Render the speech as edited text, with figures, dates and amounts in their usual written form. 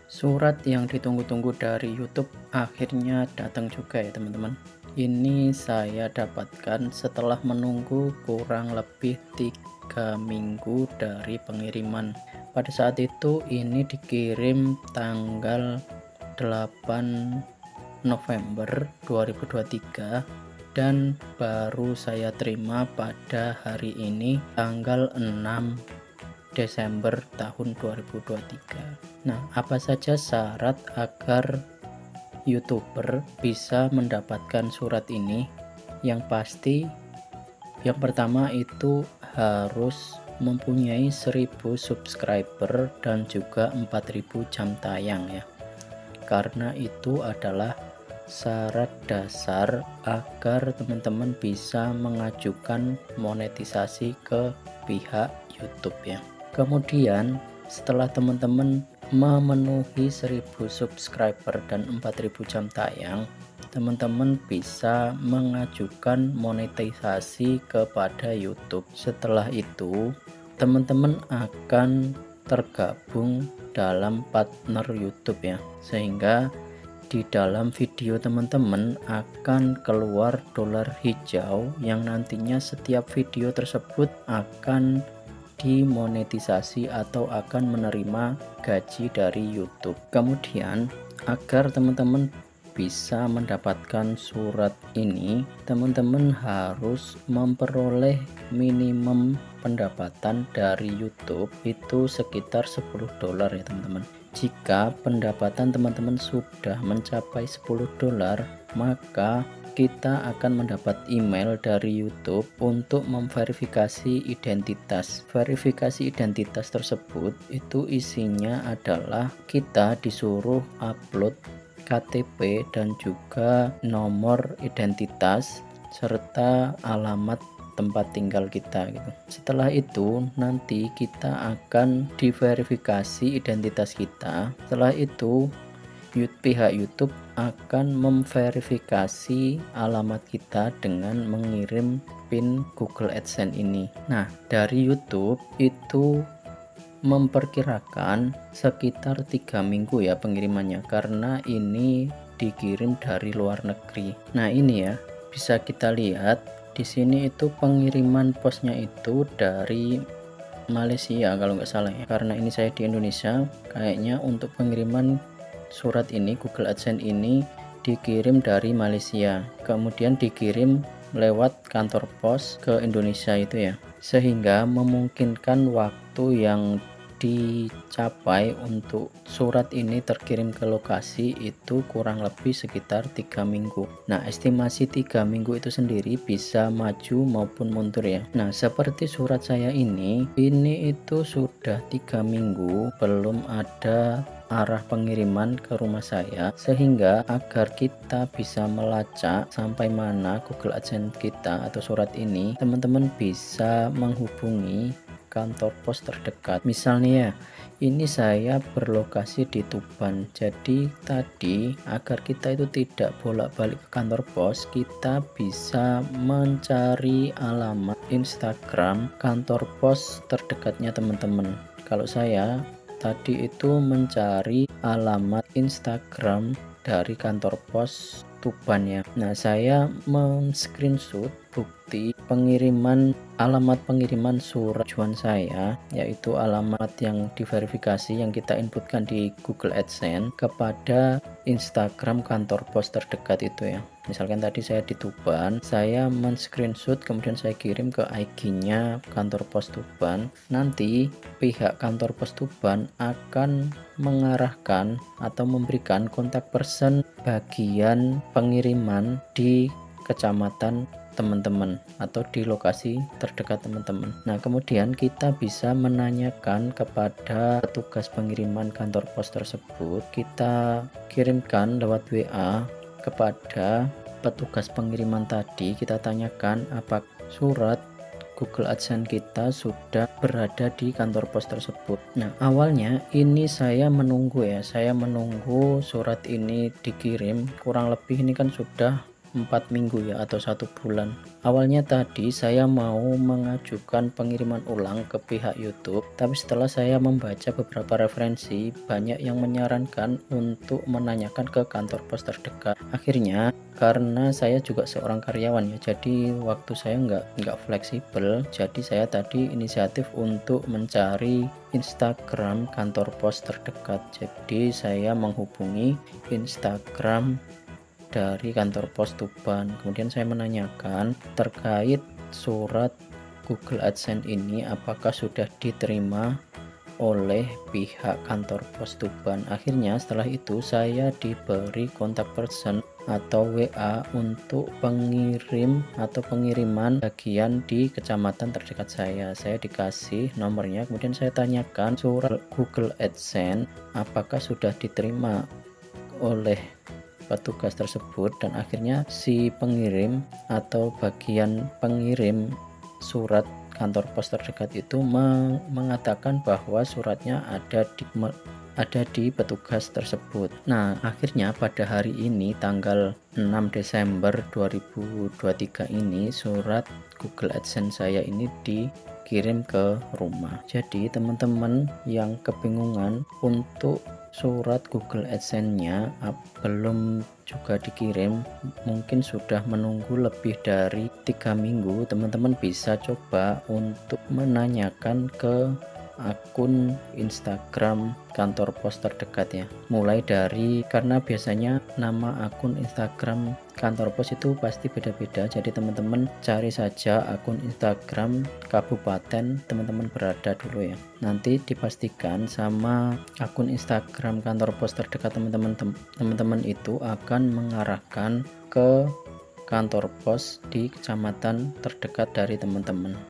Surat yang ditunggu-tunggu dari YouTube akhirnya datang juga ya teman-teman. Ini saya dapatkan setelah menunggu kurang lebih 3 minggu dari pengiriman. Pada saat itu ini dikirim tanggal 8 November 2023 dan baru saya terima pada hari ini tanggal 6 Desember tahun 2023. Nah, apa saja syarat agar YouTuber bisa mendapatkan surat ini? Yang pasti, yang pertama itu harus mempunyai 1000 subscriber dan juga 4000 jam tayang ya. Karena itu adalah syarat dasar agar teman-teman bisa mengajukan monetisasi ke pihak YouTube ya. Kemudian setelah teman-teman memenuhi 1000 subscriber dan 4000 jam tayang, teman-teman bisa mengajukan monetisasi kepada YouTube. Setelah itu teman-teman akan tergabung dalam partner YouTube ya, sehingga di dalam video teman-teman akan keluar dolar hijau yang nantinya setiap video tersebut akan dimonetisasi atau akan menerima gaji dari YouTube. Kemudian agar teman-teman bisa mendapatkan surat ini, teman-teman harus memperoleh minimum pendapatan dari YouTube itu sekitar 10 dolar ya teman-teman. Jika pendapatan teman-teman sudah mencapai 10 dolar, maka kita akan mendapat email dari YouTube untuk memverifikasi identitas. Verifikasi identitas tersebut itu isinya adalah kita disuruh upload KTP dan juga nomor identitas serta alamat tempat tinggal kita gitu. Setelah itu nanti kita akan diverifikasi identitas kita. Setelah itu pihak YouTube akan memverifikasi alamat kita dengan mengirim PIN Google AdSense ini. Nah, dari YouTube itu memperkirakan sekitar 3 minggu ya pengirimannya, karena ini dikirim dari luar negeri. Nah, ini ya, bisa kita lihat di sini itu pengiriman posnya itu dari Malaysia kalau nggak salah ya. Karena ini saya di Indonesia, kayaknya untuk pengiriman surat ini Google AdSense ini dikirim dari Malaysia, kemudian dikirim lewat kantor pos ke Indonesia itu ya, sehingga memungkinkan waktu yang dicapai untuk surat ini terkirim ke lokasi itu kurang lebih sekitar 3 minggu. Nah, estimasi 3 minggu itu sendiri bisa maju maupun mundur ya. Nah, seperti surat saya ini itu sudah 3 minggu belum ada arah pengiriman ke rumah saya, sehingga agar kita bisa melacak sampai mana Google AdSense kita atau surat ini, teman-teman bisa menghubungi kantor pos terdekat. Misalnya ya, ini saya berlokasi di Tuban, jadi tadi agar kita itu tidak bolak-balik ke kantor pos, kita bisa mencari alamat Instagram kantor pos terdekatnya teman-teman. Kalau saya tadi itu mencari alamat Instagram dari kantor pos Tuban ya. Nah, saya men-screenshot bukti alamat pengiriman surat tujuan saya, yaitu alamat yang diverifikasi yang kita inputkan di Google AdSense kepada Instagram kantor pos terdekat itu ya. Misalkan tadi saya di Tuban, saya men-screenshot kemudian saya kirim ke IG-nya kantor pos Tuban. Nanti pihak kantor pos Tuban akan mengarahkan atau memberikan kontak person bagian pengiriman di kecamatan teman-teman atau di lokasi terdekat teman-teman. Nah, kemudian kita bisa menanyakan kepada petugas pengiriman kantor pos tersebut. Kita kirimkan lewat WA kepada petugas pengiriman tadi, kita tanyakan apakah surat Google AdSense kita sudah berada di kantor pos tersebut. Nah, awalnya ini saya menunggu surat ini dikirim, kurang lebih ini kan sudah 4 minggu ya, atau 1 bulan. Awalnya tadi saya mau mengajukan pengiriman ulang ke pihak YouTube, tapi setelah saya membaca beberapa referensi, banyak yang menyarankan untuk menanyakan ke kantor pos terdekat. Akhirnya karena saya juga seorang karyawan ya, jadi waktu saya nggak fleksibel, jadi saya tadi inisiatif untuk mencari Instagram kantor pos terdekat. Jadi saya menghubungi Instagram dari kantor pos Tuban, kemudian saya menanyakan terkait surat Google AdSense ini apakah sudah diterima oleh pihak kantor pos Tuban. Akhirnya setelah itu saya diberi kontak person atau WA untuk pengirim atau pengiriman bagian di kecamatan terdekat saya dikasih nomornya, kemudian saya tanyakan surat Google AdSense apakah sudah diterima oleh petugas tersebut, dan akhirnya si pengirim atau bagian pengirim surat kantor pos terdekat itu mengatakan bahwa suratnya ada di petugas tersebut. Nah, akhirnya pada hari ini tanggal 6 Desember 2023 ini surat Google AdSense saya ini dikirim ke rumah. Jadi teman-teman yang kebingungan untuk surat Google AdSense-nya belum juga dikirim, mungkin sudah menunggu lebih dari 3 minggu, teman-teman bisa coba untuk menanyakan ke akun Instagram kantor pos terdekat ya, mulai dari, karena biasanya nama akun Instagram kantor pos itu pasti beda-beda, jadi teman-teman cari saja akun Instagram kabupaten teman-teman berada dulu ya, nanti dipastikan sama akun Instagram kantor pos terdekat teman-teman itu akan mengarahkan ke kantor pos di kecamatan terdekat dari teman-teman.